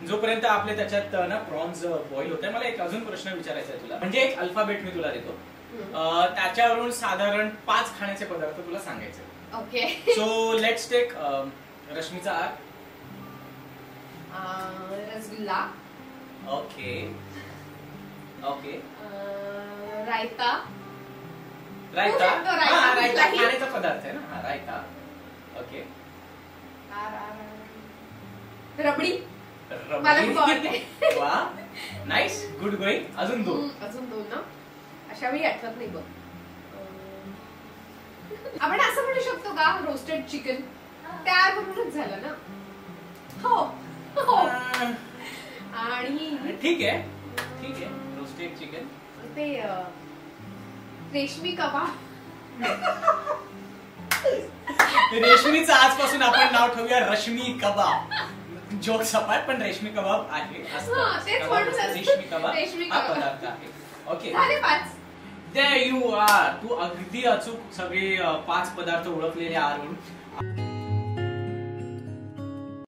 जोपर्यंत आपले त्याच्यात ना प्रॉन्स बॉईल होते, मला एक अजून प्रश्न विचारायचा आहे तुला. म्हणजे एक अल्फाबेट मी तुला देतो, त्याच्यावरून साधारण 5 खाण्याचे पदार्थ तुला सांगायचे. ओके. सो लेट्स टेक रश्मीचा R. Rasgulla. Okay okay. Raita. Raita raita खाण्याचा पदार्थ आहे ना. रायता. ओके. रबडी. मला खूप आवडते. वा नाईस, गुड गोईंग. अजून 2. अजून 2 ना, अशा वेळी आठवत नाही बघ. आपण असं म्हणू शकतो का रोस्टेड चिकन त्यावरूनच झालं ना. हो हो. आणि ठीक आहे ठीक आहे, रोस्टेड चिकन. ते रेशमी कबाब. रेशमीचं आजपासून आपण नाव ठेवूया रश्मी कबाब. जोक सपाट, पण रेशमी कबाब आहे. रेशमी कबाब हा पदार्थ आहे. ओके, झाले 5. There you are. तू अगदी अचूक सगळे 5 पदार्थ ओळखलेले आरून.